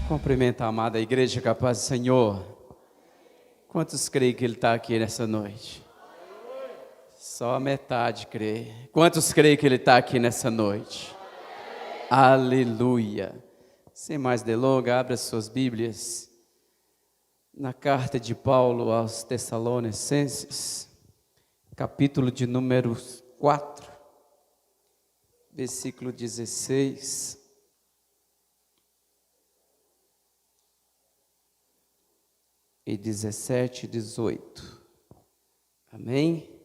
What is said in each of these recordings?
Cumprimento a amada igreja, capaz do Senhor. Quantos creem que Ele está aqui nessa noite? Só a metade crê. Quantos creem que Ele está aqui nessa noite? Aleluia. Sem mais delongas, abra suas Bíblias na carta de Paulo aos Tessalonicenses, capítulo de número 4, versículo 16. E 17 e 18. Amém?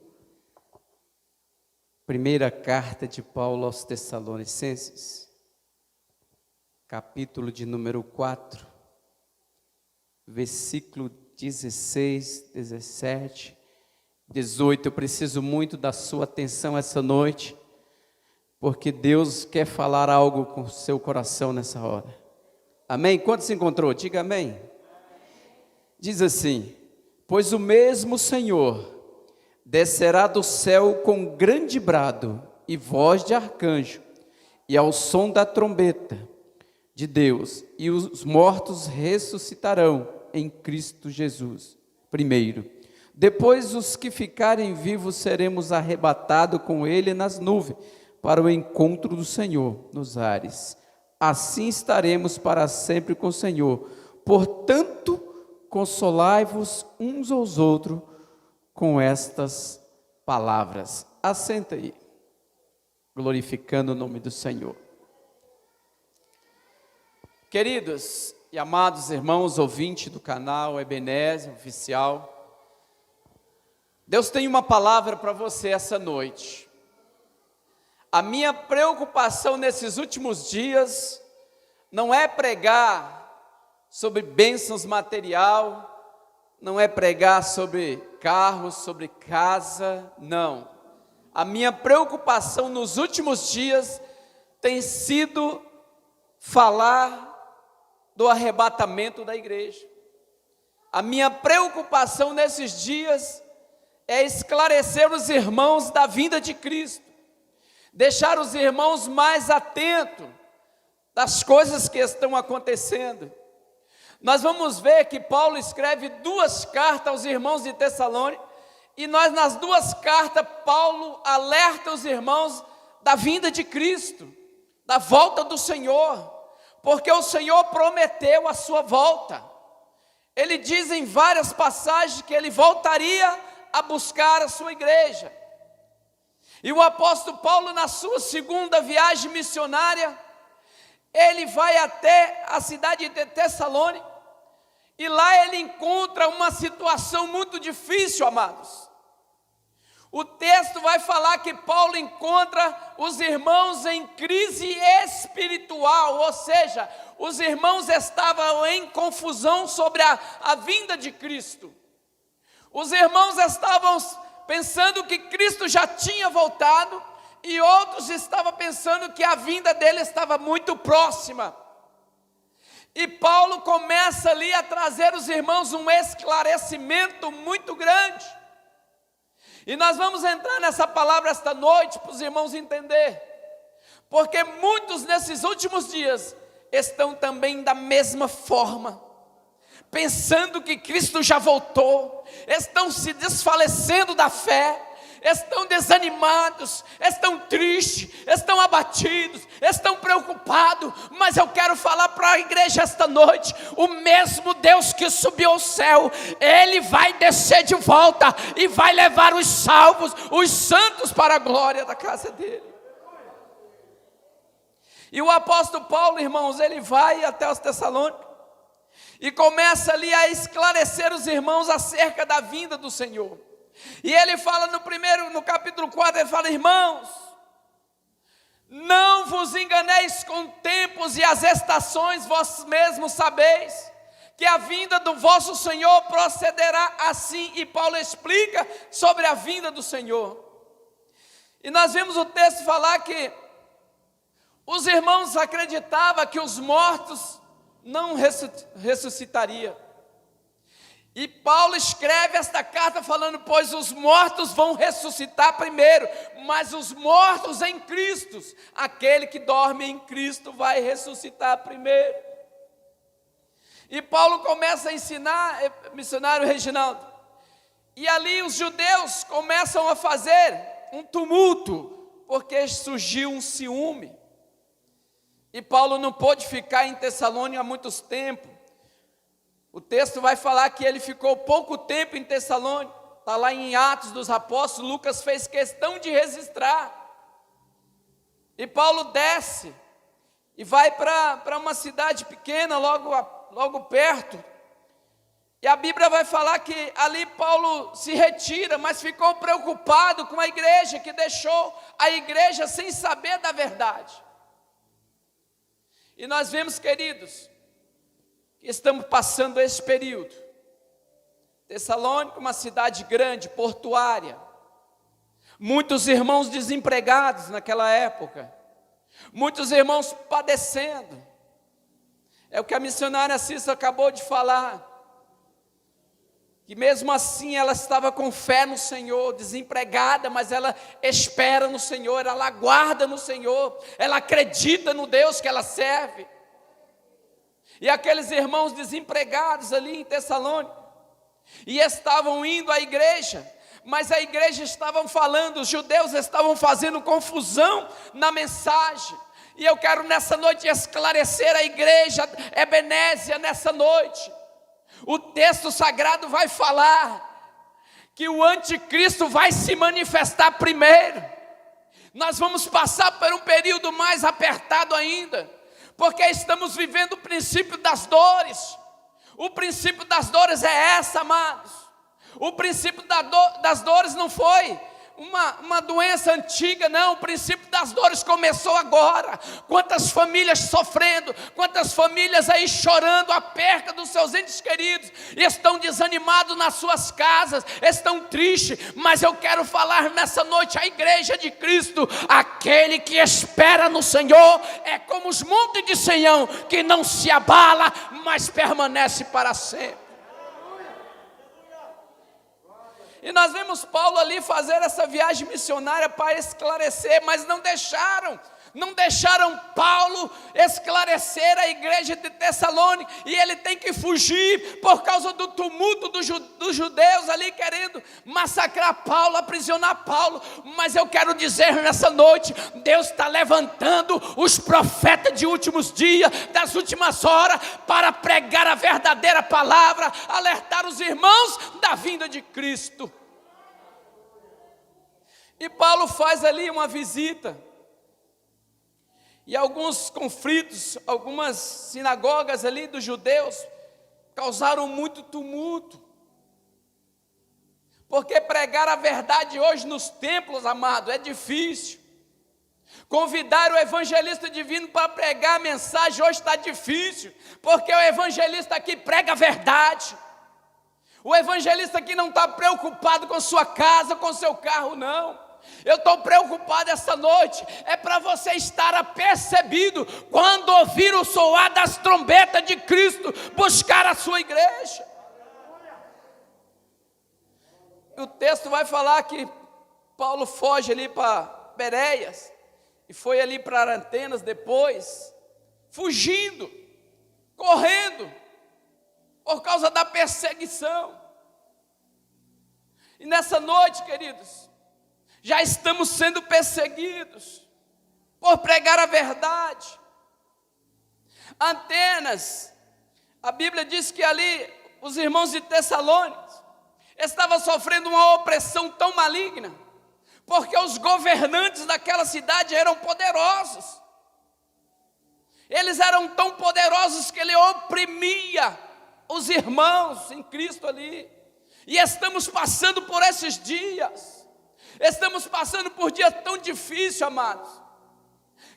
Primeira carta de Paulo aos Tessalonicenses, capítulo de número 4, versículo 16, 17, 18. Eu preciso muito da sua atenção essa noite, porque Deus quer falar algo com o seu coração nessa hora. Amém? Quanto se encontrou? Diga amém. Diz assim: pois o mesmo Senhor descerá do céu com grande brado e voz de arcanjo, e ao som da trombeta de Deus, e os mortos ressuscitarão em Cristo Jesus primeiro. Depois os que ficarem vivos seremos arrebatados com Ele nas nuvens, para o encontro do Senhor nos ares. Assim estaremos para sempre com o Senhor. Portanto, consolai-vos uns aos outros com estas palavras. Assenta aí, glorificando o nome do Senhor. Queridos e amados irmãos ouvintes do canal Ebenezer Oficial, Deus tem uma palavra para você essa noite. A minha preocupação nesses últimos dias não é pregar sobre bênçãos material, não é pregar sobre carros, sobre casa, não. A minha preocupação nos últimos dias tem sido falar do arrebatamento da igreja. A minha preocupação nesses dias é esclarecer os irmãos da vinda de Cristo, deixar os irmãos mais atentos das coisas que estão acontecendo. Nós vamos ver que Paulo escreve 2 cartas aos irmãos de Tessalônica, e nas 2 cartas Paulo alerta os irmãos da vinda de Cristo, da volta do Senhor, porque o Senhor prometeu a sua volta. Ele diz em várias passagens que ele voltaria a buscar a sua igreja. E o apóstolo Paulo, na sua segunda viagem missionária, ele vai até a cidade de Tessalônica, e lá ele encontra uma situação muito difícil, amados. O texto vai falar que Paulo encontra os irmãos em crise espiritual, ou seja, os irmãos estavam em confusão sobre a vinda de Cristo. Os irmãos estavam pensando que Cristo já tinha voltado, e outros estavam pensando que a vinda dele estava muito próxima. E Paulo começa ali a trazer os irmãos um esclarecimento muito grande. E nós vamos entrar nessa palavra esta noite para os irmãos entenderem. Porque muitos nesses últimos dias estão também da mesma forma, pensando que Cristo já voltou, estão se desfalecendo da fé, estão desanimados, estão tristes, estão abatidos, estão preocupados. Mas eu quero falar para a igreja esta noite: o mesmo Deus que subiu ao céu, Ele vai descer de volta e vai levar os salvos, os santos, para a glória da casa dele. E o apóstolo Paulo, irmãos, ele vai até os Tessalônicos e começa ali a esclarecer os irmãos acerca da vinda do Senhor. E ele fala no capítulo 4, ele fala: irmãos, não vos enganeis com tempos e as estações, vós mesmos sabeis que a vinda do vosso Senhor procederá assim. E Paulo explica sobre a vinda do Senhor. E nós vimos o texto falar que os irmãos acreditavam que os mortos não ressuscitariam. E Paulo escreve esta carta falando: pois os mortos vão ressuscitar primeiro, mas os mortos em Cristo, aquele que dorme em Cristo vai ressuscitar primeiro. E Paulo começa a ensinar, missionário Reginaldo, e ali os judeus começam a fazer um tumulto, porque surgiu um ciúme. E Paulo não pôde ficar em Tessalônica há muito tempo. O texto vai falar que ele ficou pouco tempo em Tessalônica. Está lá em Atos dos Apóstolos, Lucas fez questão de registrar. E Paulo desce e vai para uma cidade pequena, logo perto. E a Bíblia vai falar que ali Paulo se retira, mas ficou preocupado com a igreja, que deixou a igreja sem saber da verdade. E nós vemos, queridos, que estamos passando esse período. Tessalônica, uma cidade grande, portuária. Muitos irmãos desempregados naquela época. Muitos irmãos padecendo. É o que a missionária Cissa acabou de falar. Que mesmo assim ela estava com fé no Senhor, desempregada, mas ela espera no Senhor, ela aguarda no Senhor, ela acredita no Deus que ela serve. E aqueles irmãos desempregados ali em Tessalônica, e estavam indo à igreja, mas a igreja estavam falando, os judeus estavam fazendo confusão na mensagem. E eu quero nessa noite esclarecer a igreja Ebenésia nessa noite. O texto sagrado vai falar que o anticristo vai se manifestar primeiro. Nós vamos passar por um período mais apertado ainda, porque estamos vivendo o princípio das dores. O princípio das dores é essa, amados. O princípio das dores não foi uma doença antiga, não. O princípio das dores começou agora. Quantas famílias sofrendo, quantas famílias aí chorando a perca dos seus entes queridos, estão desanimados nas suas casas, estão tristes. Mas eu quero falar nessa noite a igreja de Cristo, aquele que espera no Senhor é como os montes de Sião, que não se abala, mas permanece para sempre. E nós vemos Paulo ali fazer essa viagem missionária para esclarecer, mas não deixaram Paulo esclarecer a igreja de Tessalônica, e ele tem que fugir por causa do tumulto dos judeus ali querendo massacrar Paulo, aprisionar Paulo. Mas eu quero dizer nessa noite, Deus está levantando os profetas de últimos dias, das últimas horas, para pregar a verdadeira palavra, alertar os irmãos da vinda de Cristo. E Paulo faz ali uma visita, e alguns conflitos, algumas sinagogas ali dos judeus causaram muito tumulto, porque pregar a verdade hoje nos templos, amado, é difícil. Convidar o evangelista divino para pregar a mensagem hoje está difícil, porque o evangelista aqui prega a verdade. O evangelista aqui não está preocupado com sua casa, com seu carro, não. Eu estou preocupado essa noite, é para você estar apercebido, quando ouvir o soar das trombetas de Cristo, buscar a sua igreja. O texto vai falar que Paulo foge ali para Bereias, e foi ali para Arantenas depois, fugindo, correndo, por causa da perseguição. E nessa noite, queridos, já estamos sendo perseguidos por pregar a verdade. Atenas, a Bíblia diz que ali os irmãos de Tessalônica estavam sofrendo uma opressão tão maligna, porque os governantes daquela cidade eram poderosos. Eles eram tão poderosos que ele oprimia os irmãos em Cristo ali. E estamos passando por esses dias. Estamos passando por dias tão difíceis, amados,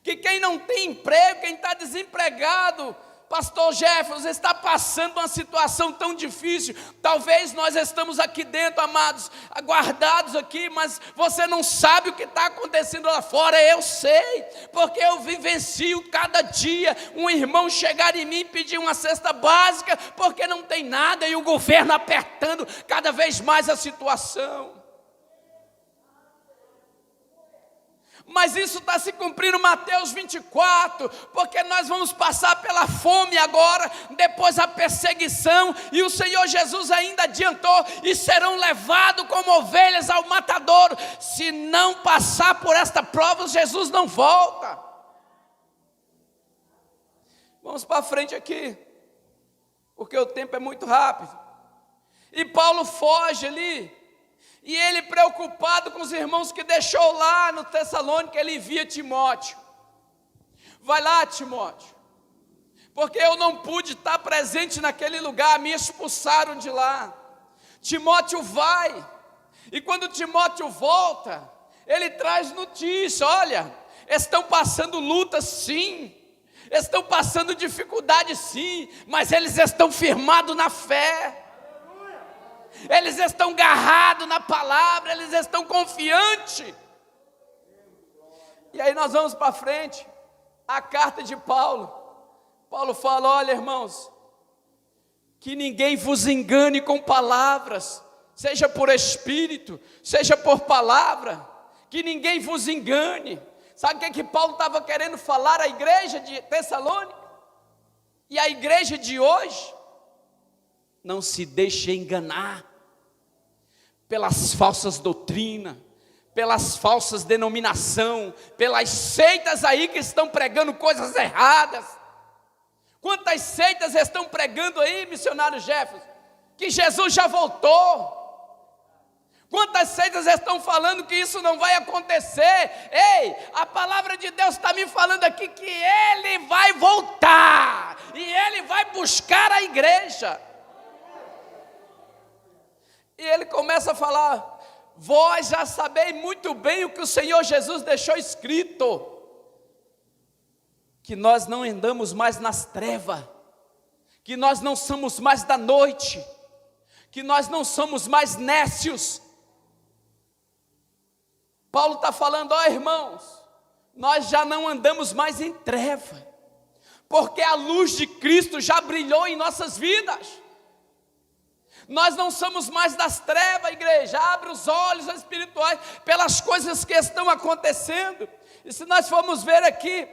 que quem não tem emprego, quem está desempregado, pastor Jefferson, está passando uma situação tão difícil. Talvez nós estamos aqui dentro, amados, aguardados aqui, mas você não sabe o que está acontecendo lá fora. Eu sei, porque eu vivencio cada dia um irmão chegar em mim e pedir uma cesta básica, porque não tem nada, e o governo apertando cada vez mais a situação. Mas isso está se cumprindo em Mateus 24, porque nós vamos passar pela fome agora, depois a perseguição, e o Senhor Jesus ainda adiantou, e serão levados como ovelhas ao matadouro. Se não passar por esta prova, Jesus não volta. Vamos para frente aqui, porque o tempo é muito rápido. E Paulo foge ali, e ele preocupado com os irmãos que deixou lá no Tessalônica, ele envia Timóteo. Vai lá, Timóteo, porque eu não pude estar presente naquele lugar, me expulsaram de lá. Timóteo vai, e quando Timóteo volta, ele traz notícia: olha, estão passando lutas sim, estão passando dificuldade sim, mas eles estão firmados na fé. Eles estão agarrados na palavra, eles estão confiantes. E aí nós vamos para frente, a carta de Paulo. Paulo fala: olha, irmãos, que ninguém vos engane com palavras, seja por espírito, seja por palavra, que ninguém vos engane. Sabe o que Paulo estava querendo falar à igreja de Tessalônica? E a igreja de hoje? Não se deixe enganar pelas falsas doutrinas, pelas falsas denominações, pelas seitas aí que estão pregando coisas erradas. Quantas seitas estão pregando aí, missionário Jefferson? Que Jesus já voltou. Quantas seitas estão falando que isso não vai acontecer? Ei, a palavra de Deus está me falando aqui que Ele vai voltar, e Ele vai buscar a igreja. E ele começa a falar: vós já sabeis muito bem o que o Senhor Jesus deixou escrito, que nós não andamos mais nas trevas, que nós não somos mais da noite, que nós não somos mais nécios. Paulo está falando: ó irmãos, nós já não andamos mais em treva, porque a luz de Cristo já brilhou em nossas vidas. Nós não somos mais das trevas, igreja. Abre os olhos espirituais pelas coisas que estão acontecendo. E se nós formos ver aqui,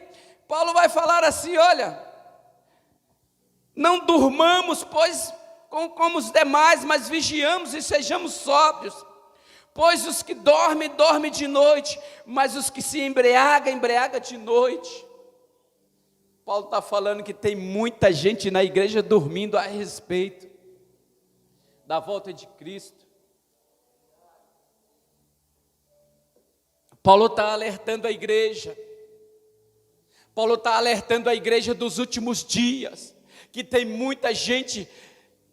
Paulo vai falar assim: olha, não durmamos, pois, como os demais, mas vigiamos e sejamos sóbrios. Pois os que dormem, dormem de noite, mas os que se embriagam, embriagam de noite. Paulo está falando que tem muita gente na igreja dormindo a respeito da volta de Cristo. Paulo está alertando a igreja. Paulo está alertando a igreja dos últimos dias, que tem muita gente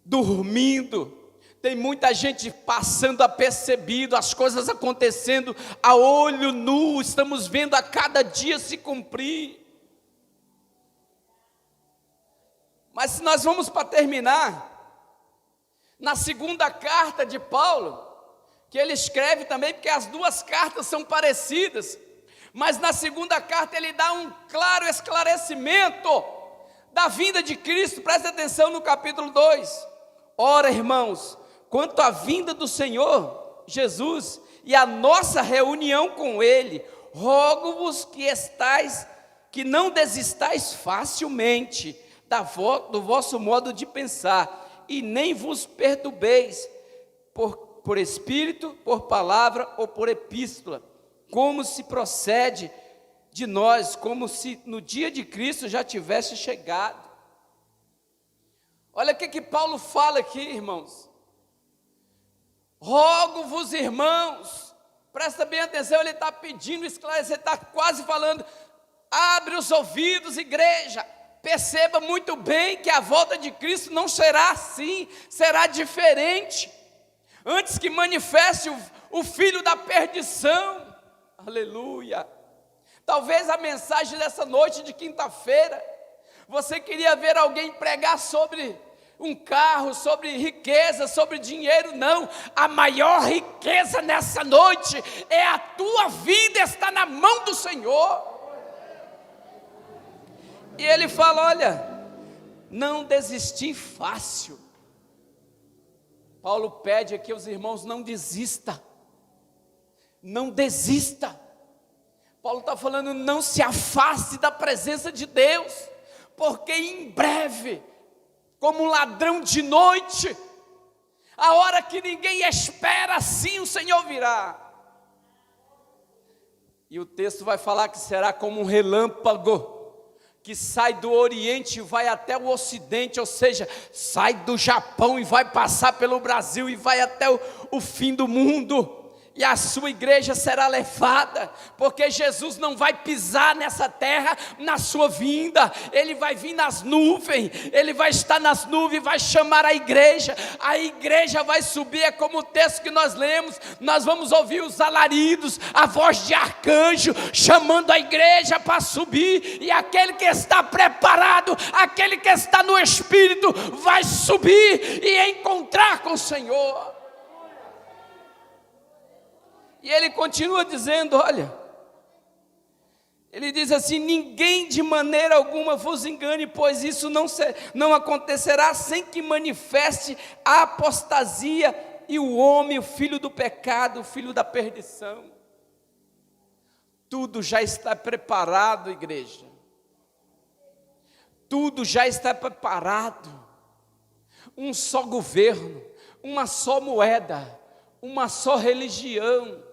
dormindo, tem muita gente passando apercebido, as coisas acontecendo a olho nu, estamos vendo a cada dia se cumprir. Mas se nós vamos para terminar, na segunda carta de Paulo, que ele escreve também, porque as duas cartas são parecidas, mas na segunda carta ele dá um claro esclarecimento da vinda de Cristo. Presta atenção no capítulo 2. Ora, irmãos, quanto à vinda do Senhor Jesus e a nossa reunião com Ele, rogo-vos que não desistais facilmente do vosso modo de pensar, e nem vos perturbeis por espírito, por palavra ou por epístola, como se procede de nós, como se no dia de Cristo já tivesse chegado. Olha o que Paulo fala aqui, irmãos. Rogo-vos, irmãos, presta bem atenção, ele está pedindo esclarecer, está quase falando: abre os ouvidos, igreja. Perceba muito bem que a volta de Cristo não será assim, será diferente. Antes que manifeste o filho da perdição. Aleluia. Talvez a mensagem dessa noite de quinta-feira, você queria ver alguém pregar sobre um carro, sobre riqueza, sobre dinheiro. Não, a maior riqueza nessa noite é a tua vida, está na mão do Senhor. E ele fala: olha, não desistir fácil. Paulo pede aqui aos irmãos: não desista, não desista. Paulo está falando, não se afaste da presença de Deus, porque em breve, como um ladrão de noite, a hora que ninguém espera, assim o Senhor virá. E o texto vai falar que será como um relâmpago, que sai do Oriente e vai até o Ocidente, ou seja, sai do Japão e vai passar pelo Brasil e vai até o fim do mundo. E a sua igreja será levada, porque Jesus não vai pisar nessa terra na sua vinda, Ele vai vir nas nuvens, Ele vai estar nas nuvens, vai chamar a igreja vai subir, é como o texto que nós lemos, nós vamos ouvir os alaridos, a voz de arcanjo, chamando a igreja para subir, e aquele que está preparado, aquele que está no Espírito, vai subir e encontrar com o Senhor. E ele continua dizendo, olha, ele diz assim, ninguém de maneira alguma vos engane, pois isso não acontecerá sem que manifeste a apostasia e o homem, o filho do pecado, o filho da perdição. Tudo já está preparado, igreja. Tudo já está preparado. Um só governo, uma só moeda, uma só religião.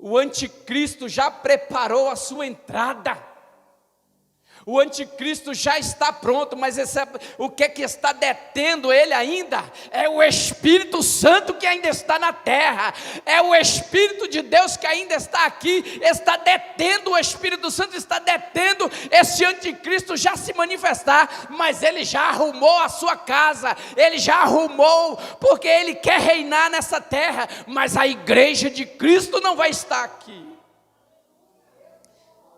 O anticristo já preparou a sua entrada. O anticristo já está pronto, mas o que é que está detendo ele ainda? É o Espírito Santo que ainda está na terra. É o Espírito de Deus que ainda está aqui. Está detendo, o Espírito Santo está detendo esse anticristo já se manifestar. Mas ele já arrumou a sua casa. Ele já arrumou, porque ele quer reinar nessa terra. Mas a igreja de Cristo não vai estar aqui.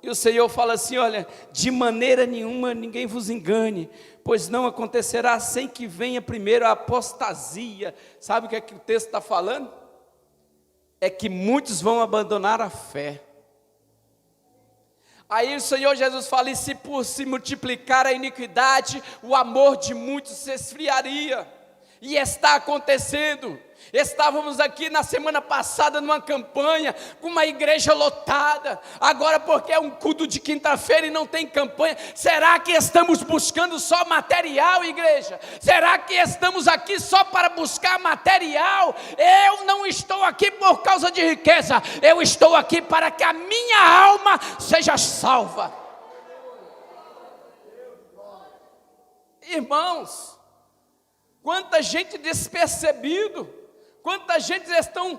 E o Senhor fala assim, olha, de maneira nenhuma ninguém vos engane, pois não acontecerá sem que venha primeiro a apostasia. Sabe o que é que o texto está falando? É que muitos vão abandonar a fé. Aí o Senhor Jesus fala, e se por se multiplicar a iniquidade, o amor de muitos se esfriaria. E está acontecendo. Estávamos aqui na semana passada numa campanha, com uma igreja lotada, agora porque é um culto de quinta-feira e não tem campanha, será que estamos buscando só material, igreja? Será que estamos aqui só para buscar material? Eu não estou aqui por causa de riqueza, eu estou aqui para que a minha alma seja salva. Irmãos, quanta gente despercebido, quanta gente estão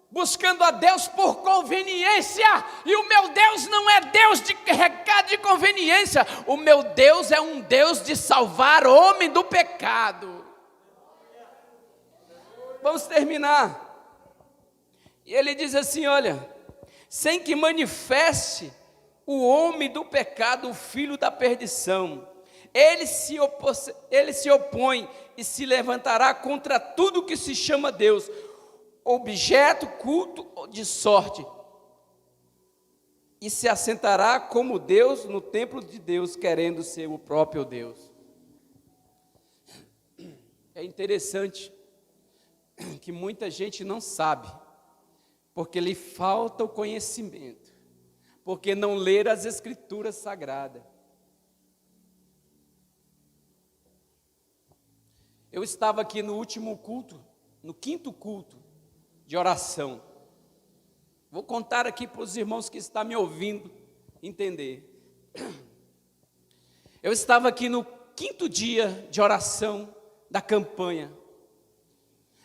buscando a Deus por conveniência, e o meu Deus não é Deus de recado de conveniência, o meu Deus é um Deus de salvar o homem do pecado. Vamos terminar. E ele diz assim, olha, sem que manifeste o homem do pecado, o filho da perdição, ele se opõe e se levantará contra tudo que se chama Deus, objeto, culto de sorte, e se assentará como Deus no templo de Deus, querendo ser o próprio Deus. É interessante que muita gente não sabe, porque lhe falta o conhecimento, porque não lê as Escrituras Sagradas. Eu estava aqui no último culto, no quinto culto de oração. Vou contar aqui para os irmãos que estão me ouvindo entender. Eu estava aqui no quinto dia de oração da campanha.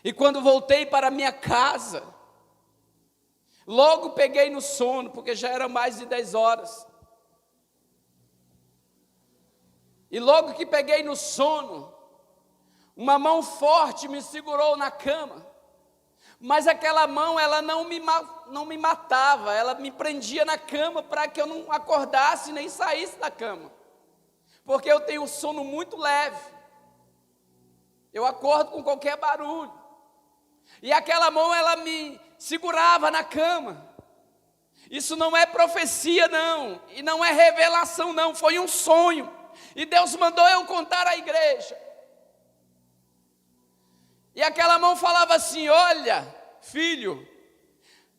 E quando voltei para minha casa, logo peguei no sono, porque já era mais de 10 horas. E logo que peguei no sono, uma mão forte me segurou na cama, mas aquela mão, ela não me matava, ela me prendia na cama para que eu não acordasse nem saísse da cama, porque eu tenho um sono muito leve, eu acordo com qualquer barulho, e aquela mão, ela me segurava na cama. Isso não é profecia não, e não é revelação não, foi um sonho, e Deus mandou eu contar à igreja. E aquela mão falava assim, olha, filho,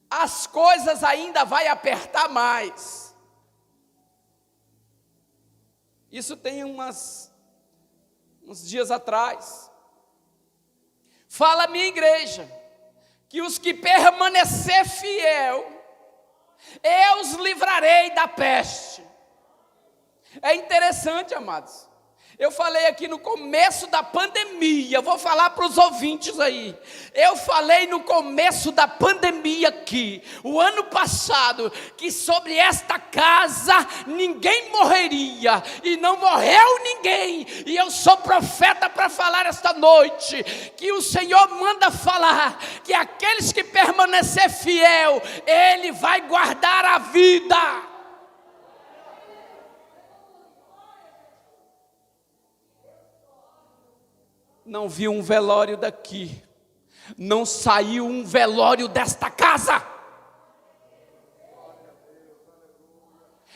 as coisas ainda vai apertar mais. Isso tem uns dias atrás. Fala a minha igreja, que os que permanecer fiel, eu os livrarei da peste. É interessante, amados. Eu falei aqui no começo da pandemia, vou falar para os ouvintes aí. Eu falei no começo da pandemia aqui, o ano passado, que sobre esta casa ninguém morreria, e não morreu ninguém. E eu sou profeta para falar esta noite, que o Senhor manda falar, que aqueles que permanecer fiel, Ele vai guardar a vida. Não vi um velório daqui, não saiu um velório desta casa.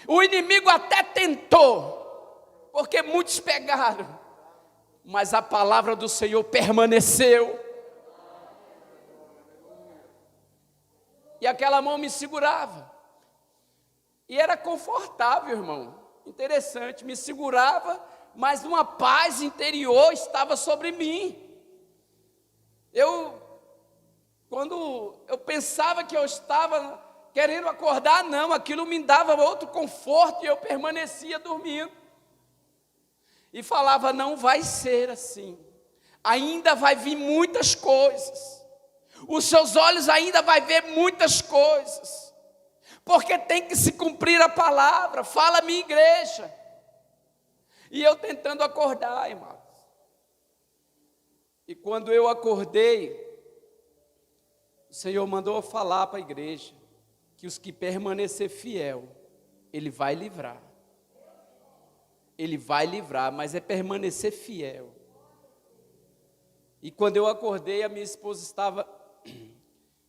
O inimigo até tentou, porque muitos pegaram, mas a palavra do Senhor permaneceu. E aquela mão me segurava, e era confortável, irmão, interessante, me segurava, mas uma paz interior estava sobre mim. Quando eu pensava que eu estava querendo acordar, não, aquilo me dava outro conforto, e eu permanecia dormindo. E falava, não vai ser assim, ainda vai vir muitas coisas, os seus olhos ainda vai ver muitas coisas, porque tem que se cumprir a palavra. Fala minha igreja. E eu tentando acordar, irmãos. E quando eu acordei, o Senhor mandou eu falar para a igreja, que os que permanecer fiel, Ele vai livrar. Ele vai livrar, mas é permanecer fiel. E quando eu acordei, a minha esposa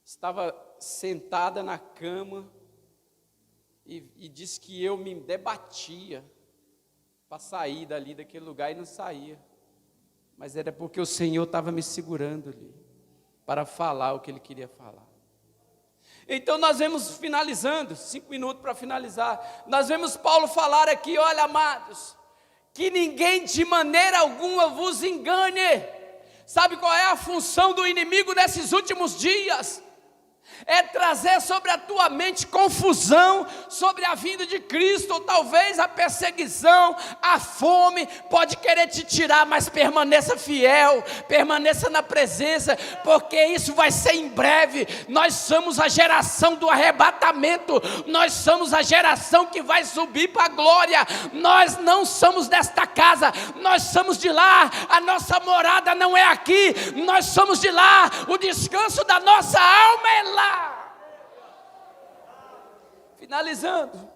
estava sentada na cama, e disse que eu me debatia para sair daquele lugar, e não saía. Mas era porque o Senhor estava me segurando ali, para falar o que Ele queria falar. Então nós vemos, finalizando, 5 minutos para finalizar, nós vemos Paulo falar aqui, olha amados, que ninguém de maneira alguma vos engane. Sabe qual é a função do inimigo nesses últimos dias? É trazer sobre a tua mente confusão sobre a vinda de Cristo, ou talvez a perseguição, a fome, pode querer te tirar, mas permaneça fiel, permaneça na presença, porque isso vai ser em breve. Nós somos a geração do arrebatamento, nós somos a geração que vai subir para a glória. Nós não somos desta casa, nós somos de lá, a nossa morada não é aqui, nós somos de lá, o descanso da nossa alma é lá. Finalizando,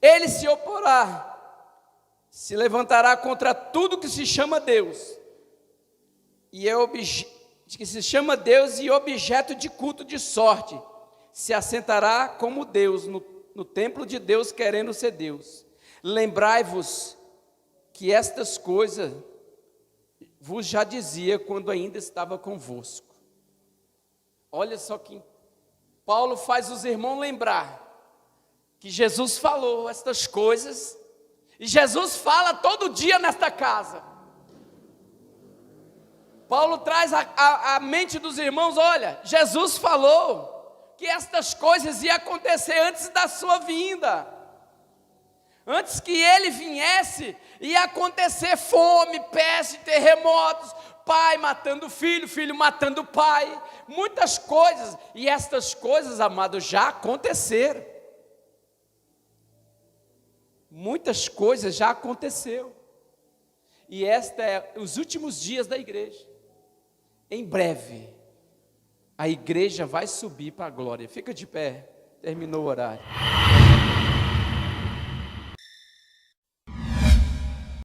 ele se oporá, se levantará contra tudo que se chama Deus, que se chama Deus e objeto de culto de sorte, se assentará como Deus no templo de Deus, querendo ser Deus. Lembrai-vos que estas coisas vos já dizia quando ainda estava convosco. Olha só que Paulo faz os irmãos lembrar que Jesus falou estas coisas, e Jesus fala todo dia nesta casa. Paulo traz a mente dos irmãos, olha, Jesus falou que estas coisas iam acontecer antes da sua vinda. Antes que ele viesse, ia acontecer fome, peste, terremotos, pai matando filho, filho matando pai, muitas coisas. E estas coisas, amados, já aconteceram. Muitas coisas já aconteceram. E esta é os últimos dias da igreja. Em breve, a igreja vai subir para a glória. Fica de pé, terminou o horário.